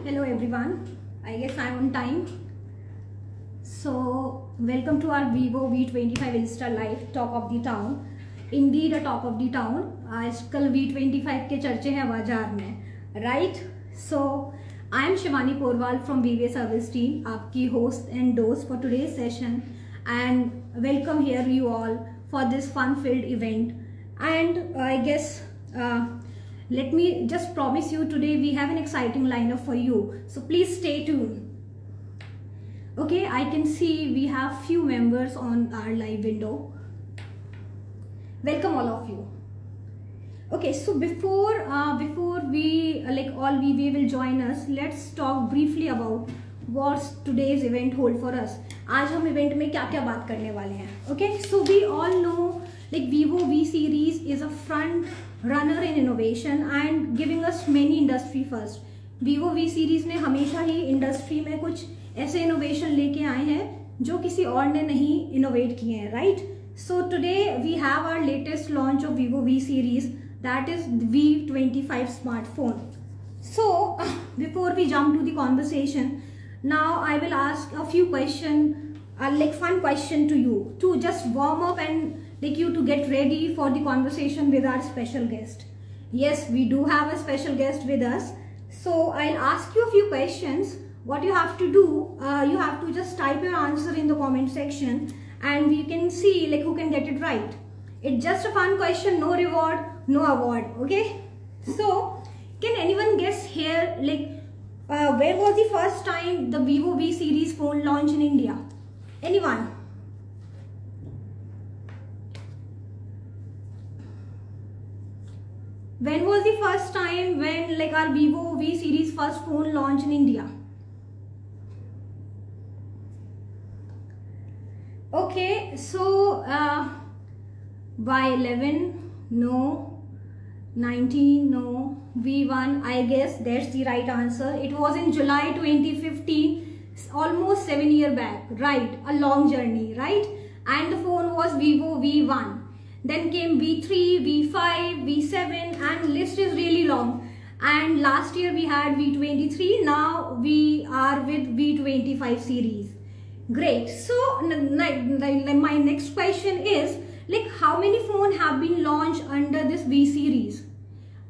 Hello everyone, I guess I'm on time. So welcome to our Vivo V25 Insta Live Talk of the Town. Indeed a Talk of the Town. आजकल V25 के चर्चे हैं बाजार में, right? So I am Shivani Porwal from VBA Service Team, आपकी host and host for today's session, and welcome here you all for this fun-filled event. And I guess let me just promise you today we have an exciting lineup for you. So please stay tuned. Okay, I can see we have few members on our live window. Welcome all of you. Okay, so before we all VBA will join us, let's talk briefly about what today's event hold for us. आज हम event में क्या क्या बात करने वाले हैं. Okay, so we all know like Vivo V series is a front runner in innovation and giving us many industry first. Vivo V series ने हमेशा ही इंडस्ट्री में कुछ ऐसे इनोवेशन लेके आए हैं जो किसी और ने नहीं इनोवेट किए हैं, right? So today we have our latest launch of Vivo V series, that is V25 smartphone. So before we jump to the conversation, now I will ask a few questions, like fun question to you to just warm up and like you to get ready for the conversation with our special guest. Yes, we do have a special guest with us. So I'll ask you a few questions. What you have to do, you have to just type your answer in the comment section and we can see like who can get it right. It's just a fun question, no reward, no award, okay? So can anyone guess here like where was the first time the Vivo V series phone launched in India? Anyone? When was the first time when like our Vivo V series first phone launched in India? Okay, so Y11, no. 19, no. V1, I guess that's the right answer. It was in July 2015, almost 7 years back, right? A long journey, right? And the phone was Vivo V1. Then came V3, V5, V7 and list is really long. And last year we had V23, now we are with V25 series. Great. So my next question is like how many phones have been launched under this V series?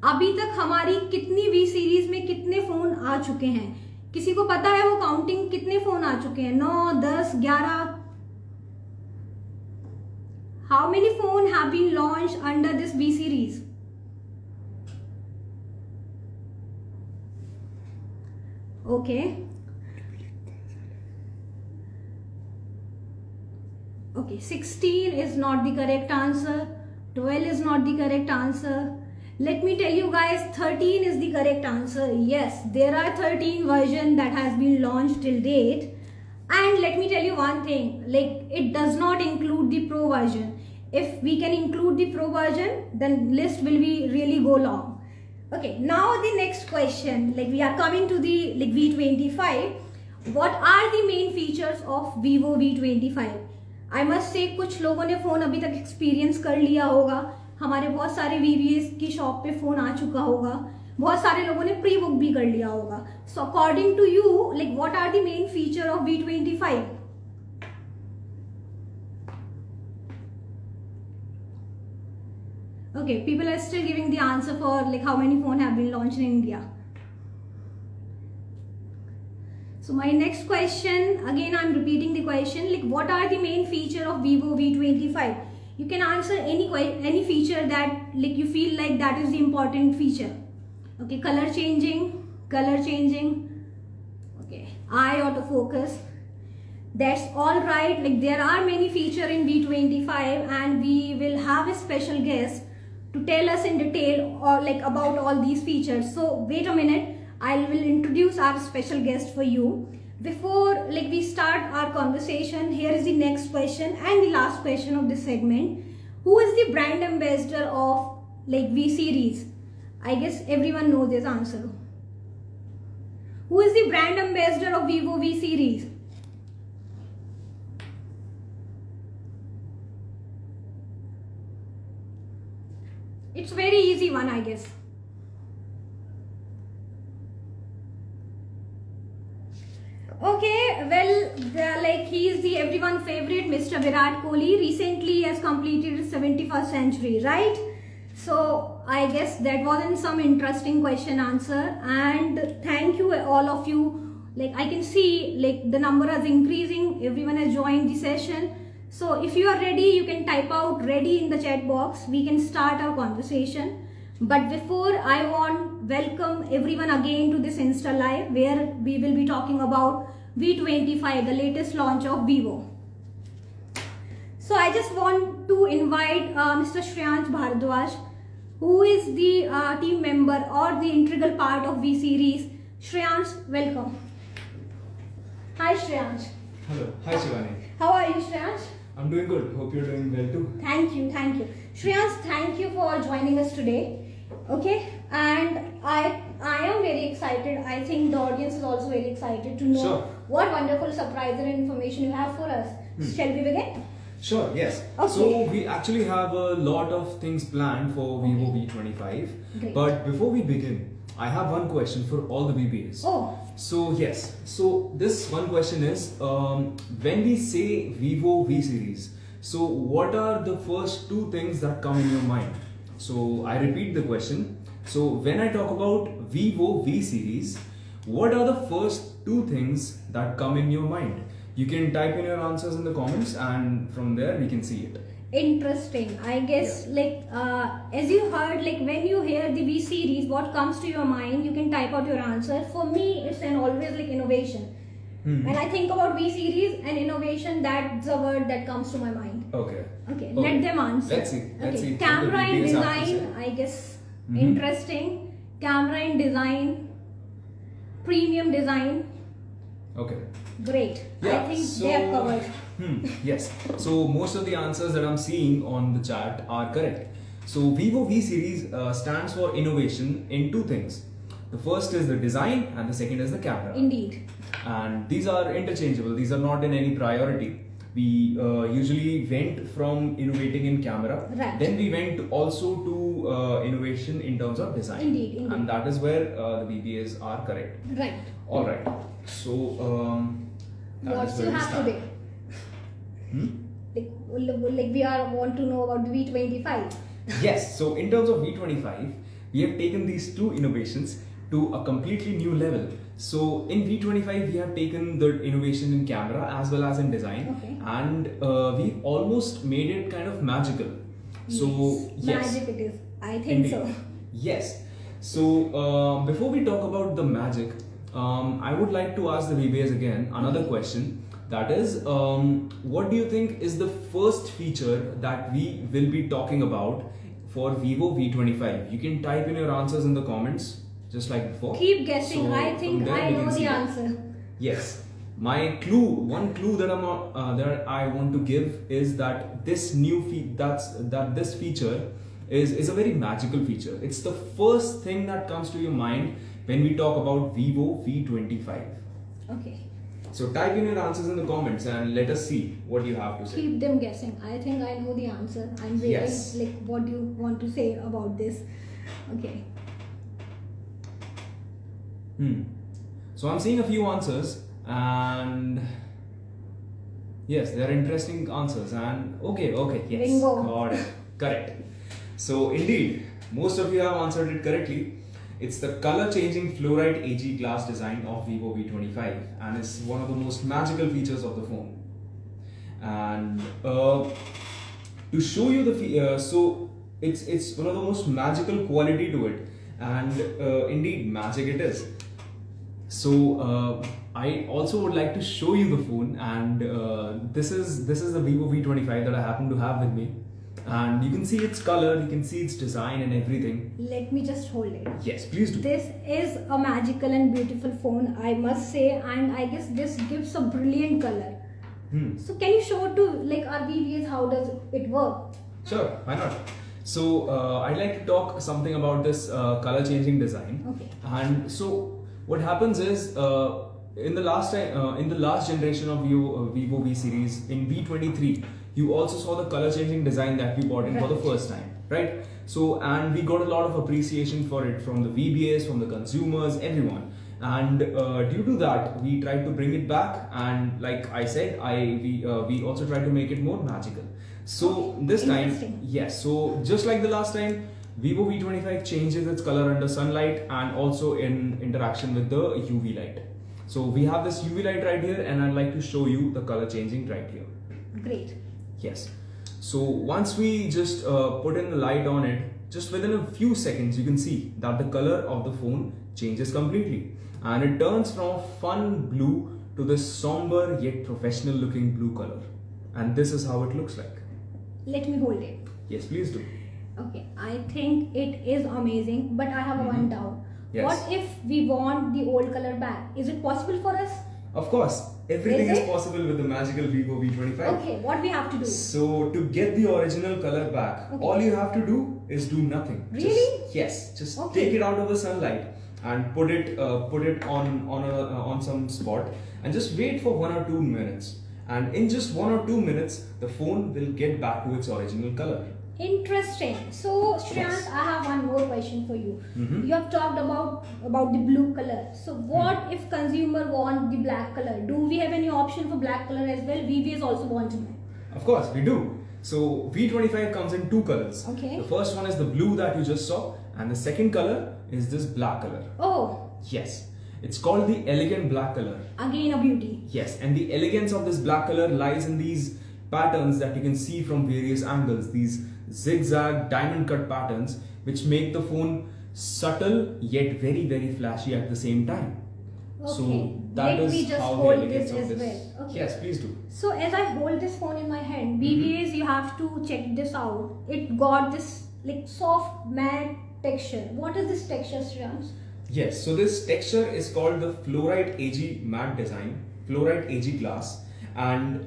अभी तक हमारी कितनी V series में कितने phone आ चुके हैं? किसी को पता है वो काउंटिंग कितने फोन आ चुके हैं? 9, 10, 11? How many phones have been launched under this V series? Okay. Okay, 16 is not the correct answer. 12 is not the correct answer. Let me tell you guys, 13 is the correct answer. Yes, there are 13 versions that has been launched till date. And let me tell you one thing, like it does not include the Pro version. If we can include the Pro version, then list will be really go long. Okay, now the next question, like we are coming to the like V25. What are the main features of Vivo V25? I must say कुछ लोगों ने phone अभी तक experience कर लिया होगा. हमारे बहुत सारे VBA की शॉप पे फ़ोन आ चुका होगा. बहुत सारे लोगों ने प्री बुक भी कर लिया होगा. So according to you, like what are the main feature of V25? Okay, people are still giving the answer for like how many phones have been launched in India. So my next question, again I'm repeating the question, like what are the main feature of Vivo V25? You can answer any feature that like you feel like that is the important feature. Okay, color changing, okay, eye autofocus. That's all right. Like there are many features in V25 and we will have a special guest to tell us in detail or like about all these features. So wait a minute, I will introduce our special guest for you. Before like we start our conversation, here is the next question and the last question of this segment. Who is the brand ambassador of like V series? I guess everyone knows this answer. Who is the brand ambassador of Vivo V series? It's very easy one, I guess. Okay, well, like he is the everyone favorite, Mr. Virat Kohli. Recently, has completed his 71st century, right? So I guess that wasn't some interesting question answer. And thank you all of you. Like I can see, like the number is increasing. Everyone has joined the session. So if you are ready, you can type out "ready" in the chat box. We can start our conversation. But before, I want welcome everyone again to this Insta Live where we will be talking about V25, the latest launch of Vivo. So I just want to invite Mr. Shreyansh Bharadwaj, who is the team member or the integral part of V series. Shreyansh, welcome. Hi Shreyansh. Hello. Hi Shivani. How are you, Shreyansh? I'm doing good. Hope you're doing well too. Thank you, thank you. Shreyansh, thank you for joining us today. Okay, and I am very excited. I think the audience is also very excited to know what wonderful surprise and information you have for us. Shall we begin? Sure, yes. Okay. So we actually have a lot of things planned for Vivo V25. Great. But before we begin, I have one question for all the VBAs. Oh. So yes, so this one question is, when we say Vivo V series, so what are the first two things that come in your mind? So I repeat the question. So when I talk about Vivo V series, what are the first two things that come in your mind? You can type in your answers in the comments and from there we can see it. Interesting. I guess like as you heard, like when you hear the V series, what comes to your mind, you can type out your answer. For me, it's an always like innovation. When I think about V series and innovation, that's the word that comes to my mind. Okay. Okay, let them answer. Let's see. Let's see. Camera What the and VBAs have to design, say. I guess interesting. Camera and design, premium design. Okay. Great. Yeah, I think so- they have covered. Yes. So most of the answers that I'm seeing on the chat are correct. So Vivo V series stands for innovation in two things. The first is the design and the second is the camera. Indeed. And these are interchangeable. These are not in any priority. We usually went from innovating in camera. Right. Then we went also to innovation in terms of design. Indeed, indeed. And that is where the VBAs are correct. Right. All right. So that What is you where we have start. today? Like we are want to know about the V25. Yes. So in terms of V25, we have taken these two innovations to a completely new level. So in V25, we have taken the innovation in camera as well as in design, Okay. and we almost made it kind of magical. So yes, Magic it is. I think indeed. so. Yes. So before we talk about the magic, I would like to ask the VBAs again another question. That is, what do you think is the first feature that we will be talking about for Vivo V25? You can type in your answers in the comments, just like before. Keep guessing. So I think from there I we know can the see that. answer. Yes. My clue, one clue that that I want to give is that this this feature is a very magical feature. It's the first thing that comes to your mind when we talk about Vivo V25. Okay. So type in your answers in the comments and let us see what you have to say. Keep them guessing. I think I know the answer. I'm waiting. Yes. Like what you want to say about this. Okay. So I'm seeing a few answers and yes, they are interesting answers and okay, yes, Bingo. got it, correct. So indeed, most of you have answered it correctly. It's the color changing fluorite AG glass design of Vivo V25 and it's one of the most magical features of the phone. And to show you the so it's one of the most magical quality to it, and indeed magic it is. So I also would like to show you the phone, and this is the Vivo V25 that I happen to have with me, and you can see its color, you can see its design and everything. Let me just hold it. Yes, please do. This is a magical and beautiful phone, I must say, and I guess this gives a brilliant color. So can you show to like our VBAs how does it work? Sure, why not? So I'd like to talk something about this color changing design. Okay. And so what happens is in the last generation of Vivo V series in V23, you also saw the color changing design that we bought in for the first time, right? So and we got a lot of appreciation for it from the VBAs, from the consumers, everyone. and due to that we tried to bring it back, and like I said, we also tried to make it more magical. So this time, yes, so just like the last time, Vivo V25 changes its color under sunlight and also in interaction with the UV light. So we have this UV light right here, and I'd like to show you the color changing right here. Great. Yes. So once we just put in the light on it, just within a few seconds you can see that the color of the phone changes completely, and it turns from a fun blue to this somber yet professional looking blue color. And this is how it looks like. Let me hold it. Yes, please do. Okay, I think it is amazing, but I have one doubt. Yes. What if we want the old color back? Is it possible for us? Of course, everything Is is it? possible with the magical Vivo V25. Okay, what we have to do? So to get the original color back, Okay. all you have to do is do nothing. Really? Just Okay. take it out of the sunlight and put it on some spot and just wait for 1 or 2 minutes. And in just 1 or 2 minutes, the phone will get back to its original color. Interesting. So, Shreyans, I have one more question for you. Mhm. You have talked about the blue color. So, what if consumer want the black color? Do we have any option for black color as well? VBAs also want to know. Of course, we do. So V25 comes in 2 colors. Okay. The first one is the blue that you just saw, and the second color is this black color. Oh, Yes, it's called the elegant black color. again a beauty. Yes, and the elegance of this black color lies in these patterns that you can see from various angles, these zigzag diamond cut patterns, which make the phone subtle yet very, very flashy at the same time. Okay. So that Let is me just how the hold elegance this of as this. well. Okay. Yes, please do. So as I hold this phone in my hand, BBAs, you have to check this out. It got this like soft matte texture. What is this texture, Shreyans? Yes, so this texture is called the Fluorite AG matte design, Fluorite AG glass, and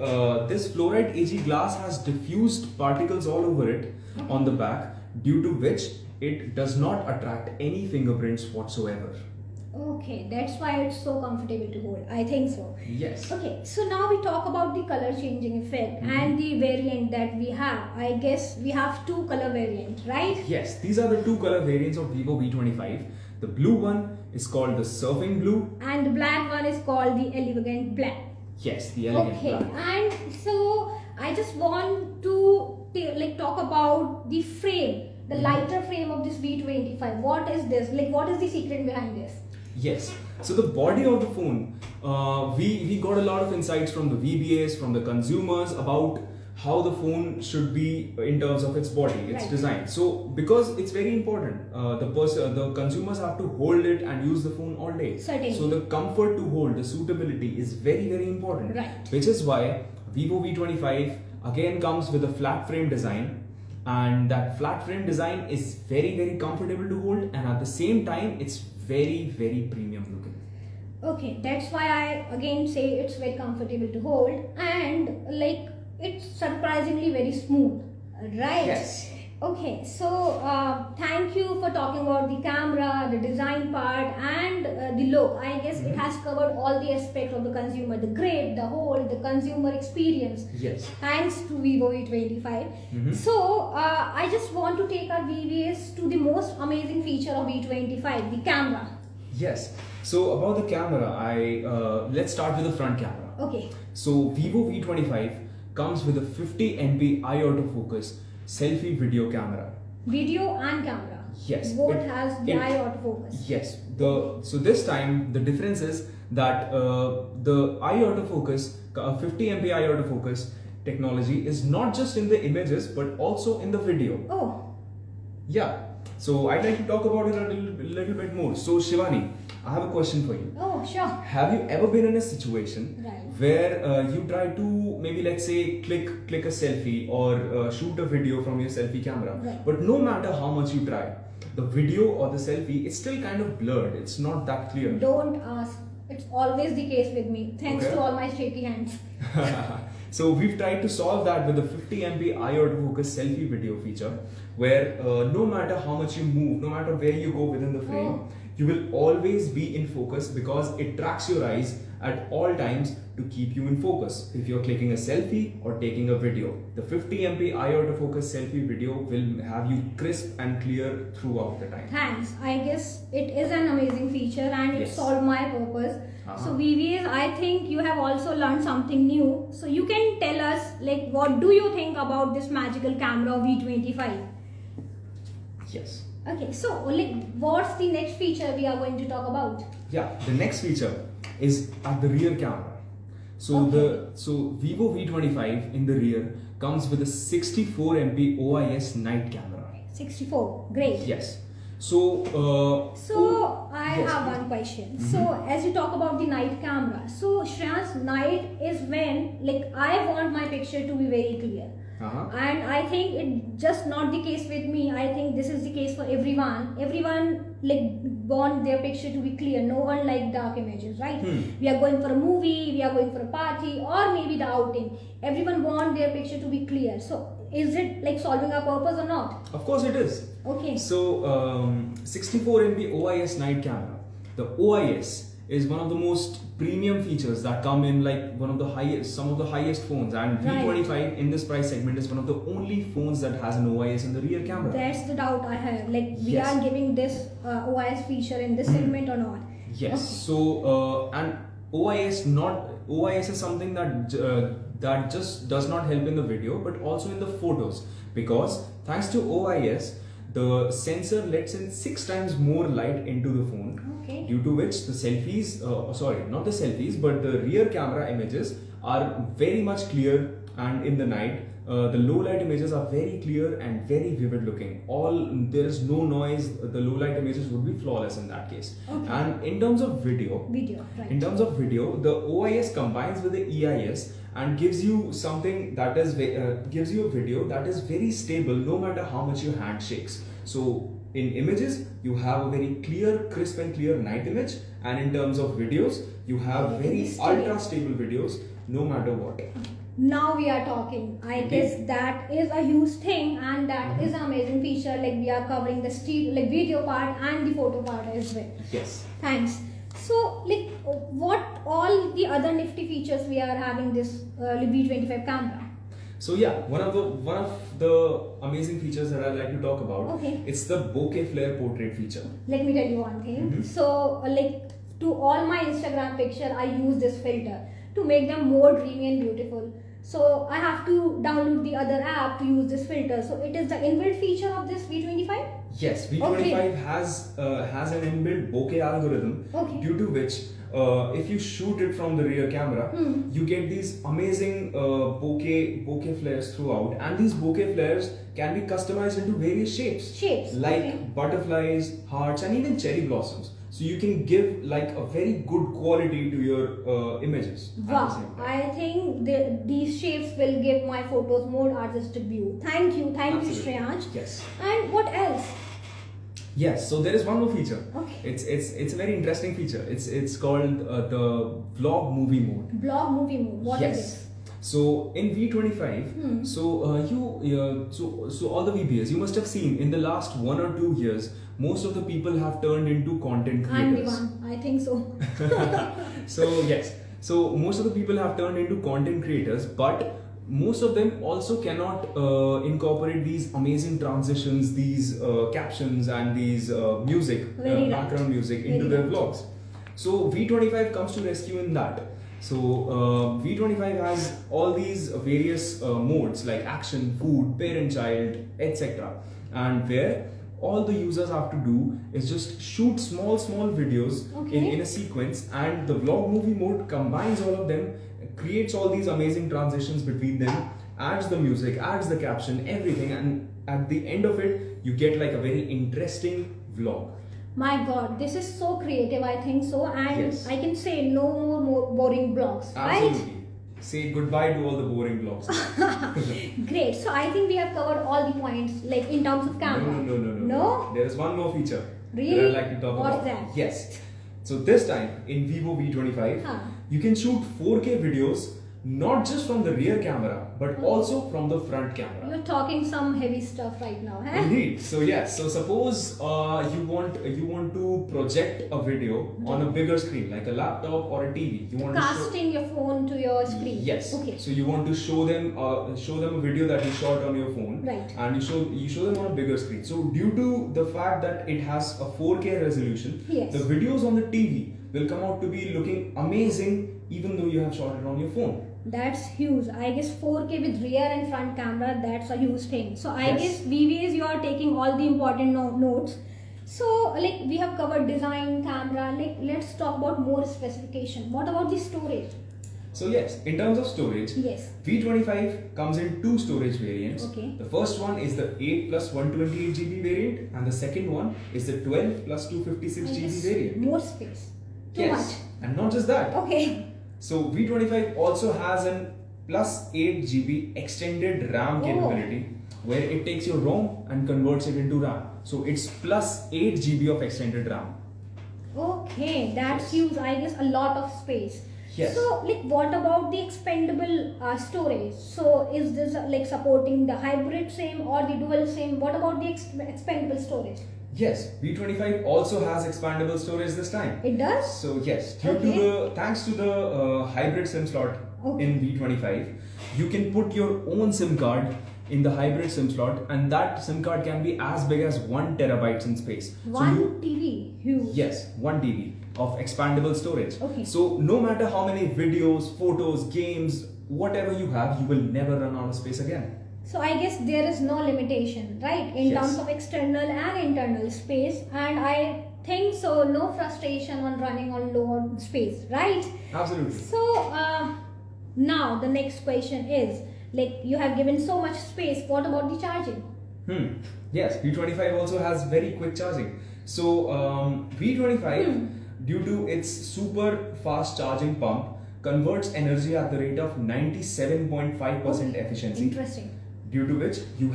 this Fluorite AG glass has diffused particles all over it on the back, due to which it does not attract any fingerprints whatsoever. Okay, that's why it's so comfortable to hold. I think so. Yes. Okay, so now we talk about the color changing effect and the variant that we have. I guess we have 2 color variants, right? Yes, these are the 2 color variants of Vivo V25. The blue one is called the surfing blue. And the black one is called the elegant black. Yes, the elegant Okay, black. and so I just want to talk about the frame, the lighter frame of this V25. What is this? Like, what is the secret behind this? Yes. So the body of the phone, we got a lot of insights from the VBAs, from the consumers about how the phone should be in terms of its body, its Right. design. So because it's very important, the consumers have to hold it and use the phone all day. Certainly. So the comfort to hold, the suitability is very, very important. Right. Which is why Vivo V25 again comes with a flat frame design. And that flat frame design is very, very comfortable to hold, and at the same time it's very, very premium looking. Okay, that's why I again say it's very comfortable to hold, and like it's surprisingly very smooth, right? Yes. Okay, so thank you for talking about the camera, the design part, and the look. I guess it has covered all the aspects of the consumer, the grip, the hold, the consumer experience. Yes. Thanks to Vivo V25. So I just want to take our VVS to the most amazing feature of V25, the camera. Yes. So about the camera, let's start with the front camera. Okay. So Vivo V25 comes with a 50 MP eye autofocus selfie video camera. Video and camera. Yes. Both has the eye autofocus. Yes. So this time the difference is that the eye autofocus, 50 MP eye autofocus technology is not just in the images but also in the video. Oh. Yeah. So I'd like to talk about it a little bit more. So Shivani, I have a question for you. Oh, sure. Have you ever been in a situation Right. where you try to maybe, let's say, click a selfie or shoot a video from your selfie camera, Right. but no matter how much you try, the video or the selfie is still kind of blurred. It's not that clear. Don't ask. It's always the case with me. Thanks Okay. to all my shaky hands. So we've tried to solve that with the 50 MP eye autofocus selfie video feature, where no matter how much you move, no matter where you go within the frame, You will always be in focus because it tracks your eyes at all times to keep you in focus. If you're clicking a selfie or taking a video, the 50 MP eye autofocus selfie video will have you crisp and clear throughout the time. Thanks. I guess it is an amazing feature and it Yes. solved my purpose. So VVAs, I think you have also learned something new. So you can tell us, like, what do you think about this magical camera V25? Yes. Okay, so like, what's the next feature we are going to talk about? Yeah, the next feature is at the rear camera. So Vivo V25 in the rear comes with a 64 MP OIS night camera. 64, great. Yes. So I yes, have one question. So as you talk about the night camera, so Shreyansh, night is when, like, I want my picture to be very clear. And I think it's just not the case with me. I think this is the case for everyone. Everyone like want their picture to be clear. No one like dark images, right? We are going for a movie, we are going for a party, or maybe the outing. Everyone want their picture to be clear. So is it like solving our purpose or not? Of course it is. Okay. So 64 MP OIS night camera. The OIS is one of the most premium features that come in like some of the highest phones, and V25 in this price segment is one of the only phones that has an OIS in the rear camera. That's the doubt I have. Like, we Yes. are giving this OIS feature in this segment or not? Yes. Okay. So and OIS is something that just does not help in the video but also in the photos, because thanks to OIS the sensor lets in 6 times more light into the phone. Okay. Due to which the selfies, not the selfies, but the rear camera images are very much clear, and in the night, the low light images are very clear and very vivid looking. There is no noise. The low light images would be flawless in that case. Okay. And in terms of video, Right. in terms of video, the OIS combines with the EIS and gives you something that is gives you a video that is very stable no matter how much your hand shakes. So in images, you have a very clear, crisp and clear night image, and in terms of videos, you have very ultra stable videos no matter what. Now we are talking. I guess that is a huge thing, and that is an amazing feature. Like, we are covering the video part and the photo part as well. Yes. Thanks. So, like, what all the other nifty features we are having this V25 camera? So yeah, one of the amazing features that I'd like to talk about. Okay. It's the bokeh flare portrait feature. Let me tell you one thing. So, like, to all my Instagram picture, I use this filter to make them more dreamy and beautiful. So I have to download the other app to use this filter. So it is the inbuilt feature of this V25? Yes, V25 has an inbuilt bokeh algorithm, due to which if you shoot it from the rear camera, you get these amazing bokeh flares throughout, and these bokeh flares can be customized into various shapes like butterflies, hearts, and even cherry blossoms. So you can give like a very good quality to your images. Wow, I think these shapes will give my photos more artistic view. Thank you Shreyansh. Yes. And what else? Yes, so there is one more feature. Okay. It's a very interesting feature. It's called the vlog movie mode. Vlog movie mode. What is this? So in V25, so all the VBAs you must have seen in the last 1 or 2 years, most of the people have turned into content creators. I'm the one. I think so. So yes, so most of the people have turned into content creators, but most of them also cannot incorporate these amazing transitions, these captions and these background music into their vlogs. So V25 comes to rescue in that. So V25 has all these various modes like action, food, parent-child, etc. And where all the users have to do is just shoot small videos in a sequence, and the vlog movie mode combines all of them, creates all these amazing transitions between them, adds the music, adds the caption, everything, and at the end of it you get like a very interesting vlog. My god, this is so creative, I think so, and I can say no more boring blogs, Absolutely. right? Say goodbye to all the boring blogs. Great, so I think we have covered all the points, like in terms of camera. No? There is one more feature really? that I'd like to talk about. What's that? Yes. So this time in Vivo V25, you can shoot 4K videos not just from the rear camera, but also from the front camera. You're talking some heavy stuff right now, huh? Indeed. So yes. So suppose you want to project a video on a bigger screen, like a laptop or a TV. You want Casting your phone to your screen. Yes. Okay. So you want to show them a video that you shot on your phone, Right. and you show them on a bigger screen. So due to the fact that it has a 4K resolution, Yes. the videos on the TV will come out to be looking amazing, even though you have shot it on your phone. That's huge. I guess 4K with rear and front camera, that's a huge thing. So I Yes. guess VBAs, you are taking all the important notes. So like we have covered design, camera, like let's talk about more specification. What about the storage? So yes, in terms of storage, Yes. V25 comes in two storage variants. Okay. The first one is the 8 plus 128 GB variant, and the second one is the 12 plus 256 I GB guess variant. more space. Too Yes, and not just that. much. Okay. So V25 also has an plus 8 GB extended RAM capability, where it takes your ROM and converts it into RAM. So it's plus 8 GB of extended RAM. Okay, that's huge. I guess a lot of space. Yes. So, like, what about the expandable storage? So, is this like supporting the hybrid SIM or the dual SIM? What about the expandable storage? Yes, V25 also has expandable storage this time. It does? So yes, Okay. thanks to the hybrid SIM slot Okay. in V25, you can put your own SIM card in the hybrid SIM slot, and that SIM card can be as big as 1 terabytes in space. One TV, huge. Yes, 1 TB of expandable storage. Okay. So no matter how many videos, photos, games, whatever you have, you will never run out of space again. So, I guess there is no limitation, right? In Yes. terms of external and internal space. And I think so, no frustration on running on low space, right? Absolutely. So now the next question is, like, you have given so much space, what about the charging? Yes, V25 also has very quick charging. So V25, due to its super fast charging pump, converts energy at the rate of 97.5% efficiency. Interesting. Due to which you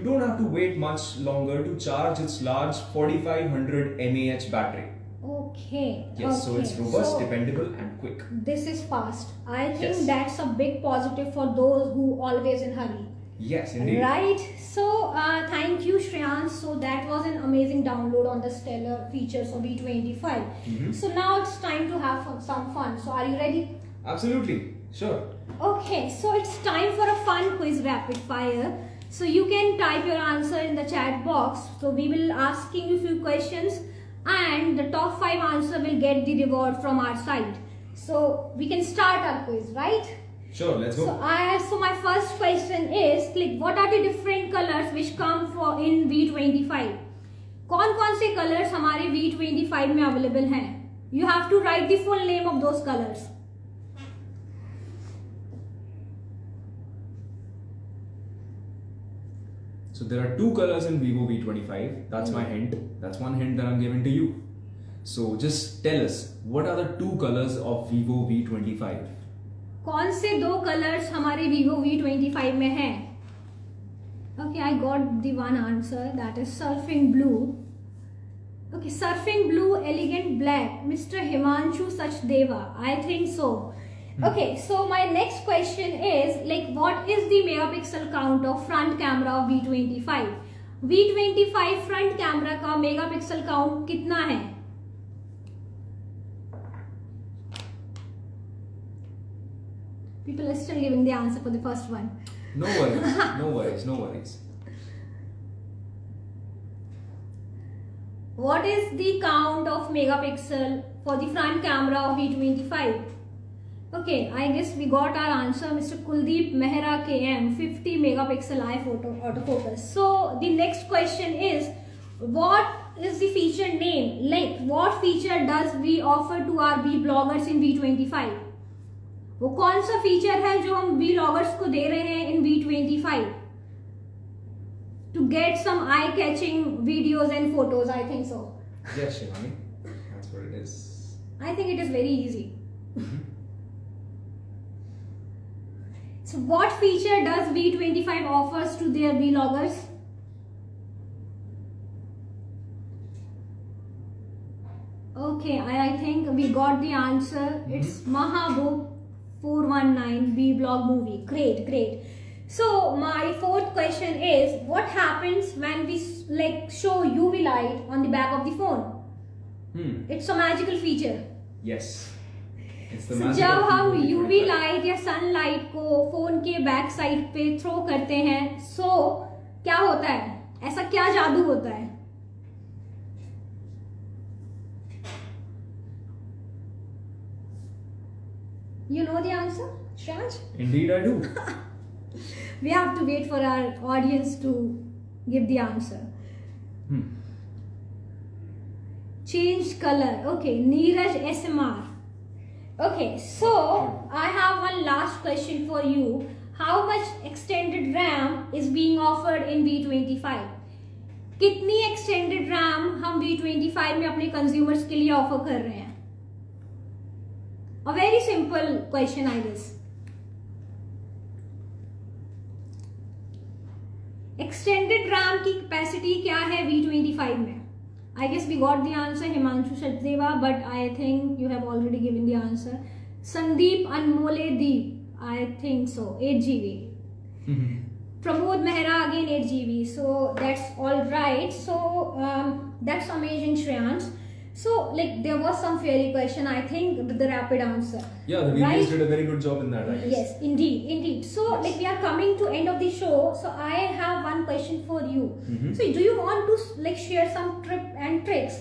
don't have to wait much longer to charge its large 4500 mAh battery. Okay. Yes, so okay. it's robust, So, dependable, and quick. this is fast. I think Yes. that's a big positive for those who always in hurry. Yes, indeed. Right. So thank you, Shreyans. So that was an amazing download on the stellar features of V25. So now it's time to have some fun. So are you ready? Absolutely, sure. Okay, so it's time for a fun quiz rapid fire. So you can type your answer in the chat box. So we will asking you few questions, and the top 5 answer will get the reward from our side. So we can start our quiz, right? Sure, let's go. So my first question is, like, what are the different colors which come for in V25? कौन से colors हमारे V25 में available हैं? You have to write the full name of those colors. So there are 2 colors in Vivo V25. That's my hint. That's one hint that I'm giving to you. So just tell us, what are the 2 colors of Vivo V25? कौन से 2 colors हमारे Vivo V25 में हैं? Okay, I got the one answer, that is surfing blue. Okay, surfing blue, elegant black, Mr. Himanshu Sachdeva. I think so. Okay, so my next question is, like, what is the megapixel count of front camera of V25? V25 front camera का megapixel count कितना है? People are still giving the answer for the first one. No worries, no worries, no worries. What is the count of megapixel for the front camera of V25? Okay, I guess we got our answer. Mr. Kuldeep Mehra KM, 50 megapixel iPhoto autofocus. So the next question is, what is the feature name? Like, what feature does we offer to our V bloggers in V25? वो कौन सा feature है जो हम we loggers को दे रहे हैं इन V25 to get some eye-catching videos and photos? I think so. Yes, Shivani, that's what it is. I think it is very easy. So what feature does V25 offers to their vloggers? Okay, I think we got the answer. It's Mahabook 419 B blog movie. Great, great. So my fourth question is, what happens when we show UV light on the back of the phone? It's a magical feature. Yes. It's the So, magic जब of हम V25. UV light या sunlight को phone के back side पे throw करते हैं, क्या होता है? ऐसा क्या जादू होता है? You know the answer, Shraj? Indeed, I do. We have to wait for our audience to give the answer. Change color. Okay, Neeraj SMR. Okay, so I have one last question for you. How much extended RAM is being offered in V25? कितनी extended RAM हम V25 में अपने consumers के लिए offer कर रहे हैं? A very simple question, I guess. Extended RAM की capacity क्या है V25 में? I guess we got the answer, Himanshu Sachdeva, but I think you have already given the answer. Sandeep Anmole Deep, I think so, 8 GB. Pramod Mehra again 8 GB, so that's all right. So that's amazing, Shreyans. So there was some fairy question, I think, with the rapid answer. Yeah, the VBAs did a very good job in that, I guess. Yes, indeed. So Yes. we are coming to end of the show. So I have one question for you. So do you want to share some tip and tricks?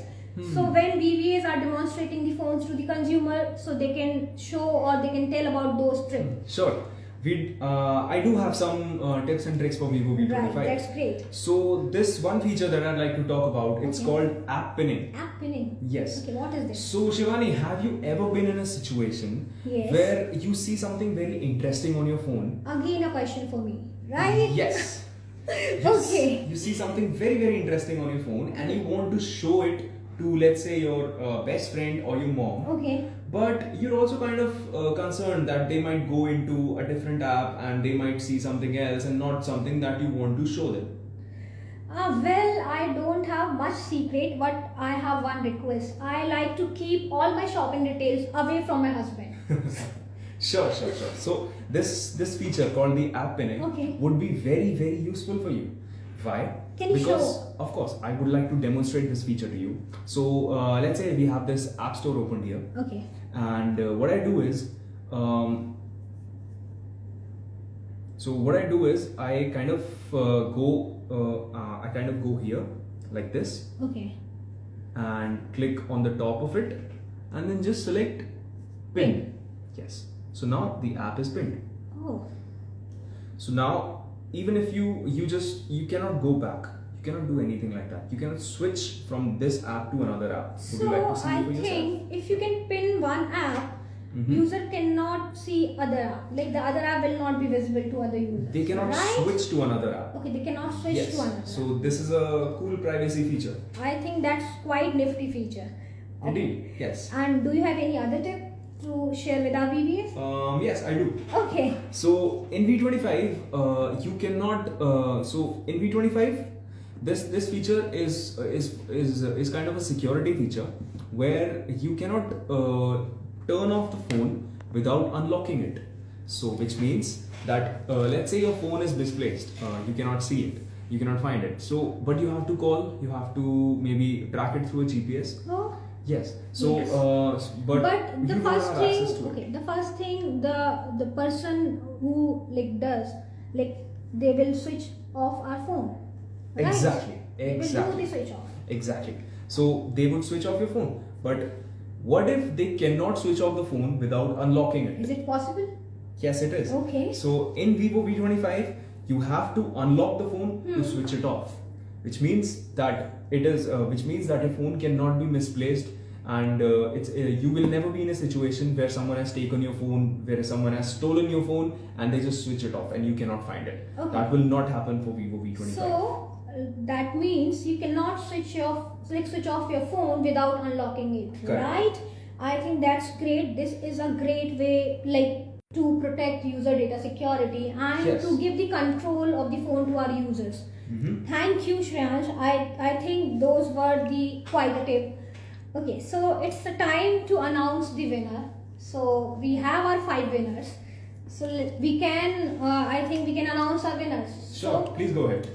So when VBAs are demonstrating the phones to the consumer, so they can show or they can tell about those tricks. Sure. I do have some tips and tricks for Vivo V25. Right, that's great. So this one feature that I'd like to talk about, it's called app pinning. App pinning. Yes. Okay, what is this? So Shivani, have you ever been in a situation Yes. where you see something very interesting on your phone? Again a question for me, right? Yes. Okay. You see something very, very interesting on your phone and you want to show it to, let's say, your best friend or your mom. Okay. But you're also kind of concerned that they might go into a different app and they might see something else and not something that you want to show them. Well, I don't have much secret, but I have one request. I like to keep all my shopping details away from my husband. Sure. So this feature called the app pinning would be very, very useful for you. Why? Can you Because show? of course I would like to demonstrate this feature to you. So let's say we have this app store opened here. Okay. And what I do is I kind of go here like this. Okay. And click on the top of it and then just select pin. Yes. So now the app is pinned. Oh. So now even if you cannot go back. You cannot do anything like that. You cannot switch from this app to another app. Would So you like to see I it for yourself? think if you can pin one app, user cannot see other app. Like the other app will not be visible to other users. They cannot right? switch to another app. Okay, they cannot switch Yes. to another. So this is a cool privacy feature. I think that's quite nifty feature. Indeed. Yes. And do you have any other tip to share with our VBAs? Yes, I do. Okay. So in V25, you cannot. So in V25, this feature is kind of a security feature where you cannot turn off the phone without unlocking it. So which means that let's say your phone is misplaced, you cannot see it, you cannot find it. So but you have to call, you have to maybe track it through a GPS. Oh. Yes. So Yes. but the you don't first have access thing, to it. okay, the first thing the person who does they will switch off our phone. Right? Exactly. They will do the switch off. Exactly. So they would switch off your phone. But what if they cannot switch off the phone without unlocking it? Is it possible? Yes, it is. Okay. So in Vivo V25, you have to unlock the phone to switch it off, which means that your phone cannot be misplaced, and you will never be in a situation where someone has taken your phone, where someone has stolen your phone, and they just switch it off and you cannot find it. Okay. That will not happen for Vivo V25. So that means you cannot switch off your phone without unlocking it. Correct. Right? I think that's great. This is a great way to protect user data security and Yes. to give the control of the phone to our users. Thank you, Shreyansh. I think those were quite a tip. Okay, so it's the time to announce the winner. So we have our 5 winners. So we can, I think we can announce our winners. Sure, So, please go ahead.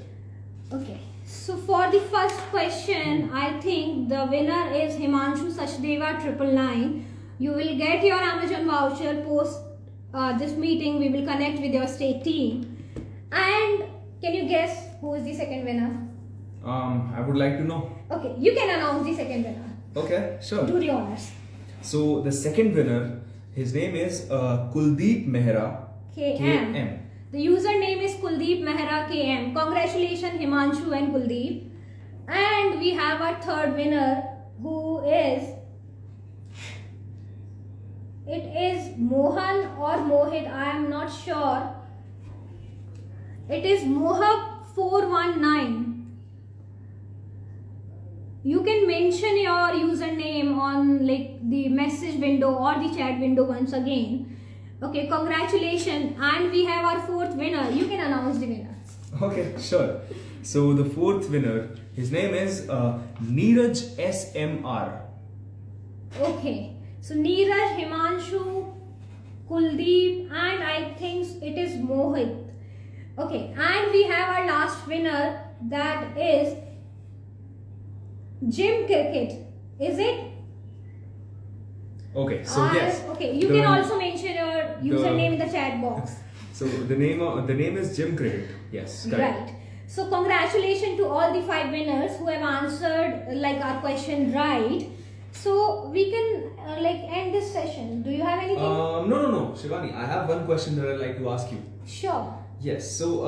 okay. So for the first question, I think the winner is Himanshu Sachdeva 999. You will get your Amazon voucher post this meeting. We will connect with your state team. And can you guess who is the second winner? I would like to know. Okay, you can announce the second winner. Okay, sure. Do the honors. So the second winner, his name is Kuldeep Mehra KM. The username is Kuldeep Mehra KM. Congratulations Himanshu and Kuldeep. And we have our third winner who is, it is Mohan or Mohit, I am not sure. It is Mohak 419. You can mention your username on like the message window or the chat window once again. Okay, congratulations. And we have our fourth winner. You can announce the winner. Okay, sure. So the fourth winner, his name is Neeraj SMR. Okay, so Neeraj, Himanshu, Kuldeep, and I think it is Mohit. Okay, and we have our last winner, that is Gym Cricket. Is it? Okay, so yes. Okay, you can also mention your username in the chat box. So the name is Jim Cricket. Yes, correct. Right. So congratulations to all the 5 winners who have answered like our question right. So we can like end this session. Do you have anything? No, Shivani. I have one question that I'd like to ask you. Sure. Yes. So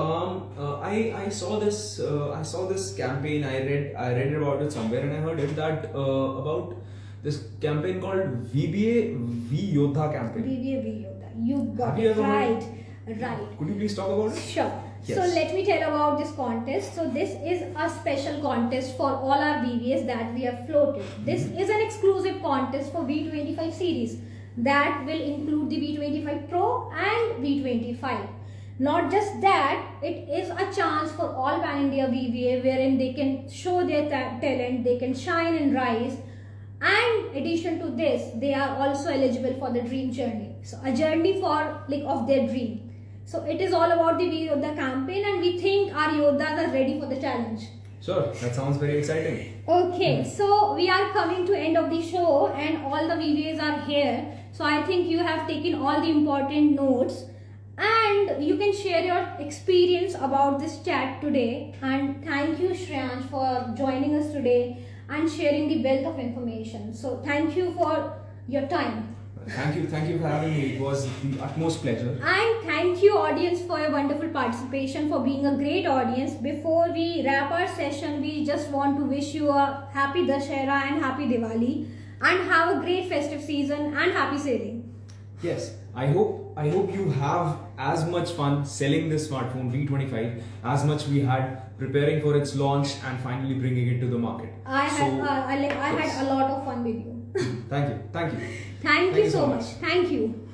I saw this campaign. I read about it somewhere, and I heard it that about this campaign called VBA V Yodha campaign. VBA V Yodha. You got Have you it ever right. heard? Right. Could you please talk about it? Sure. Yes. So let me tell about this contest. So this is a special contest for all our VBAs that we have floated. This is an exclusive contest for V25 series that will include the V25 Pro and V25. Not just that, it is a chance for all Pan India VBA wherein they can show their talent, they can shine and rise. And addition to this, they are also eligible for the dream journey. So a journey for like of their dream. So it is all about the V Yodha campaign, and we think our Yodhas are ready for the challenge. Sure, that sounds very exciting. Okay, so we are coming to end of the show and all the VBAs are here. So I think you have taken all the important notes and you can share your experience about this chat today. And thank you Shreyansh for joining us today and sharing the wealth of information. So thank you for your time. Thank you for having me. It was the utmost pleasure. And thank you audience for your wonderful participation, for being a great audience. Before we wrap our session, we just want to wish you a happy Dussehra and happy Diwali and have a great festive season and happy sailing. Yes, I hope you have as much fun selling this smartphone V25 as much we had preparing for its launch and finally bringing it to the market. I had a lot of fun with you. Thank you. Thank you so much. Thank you.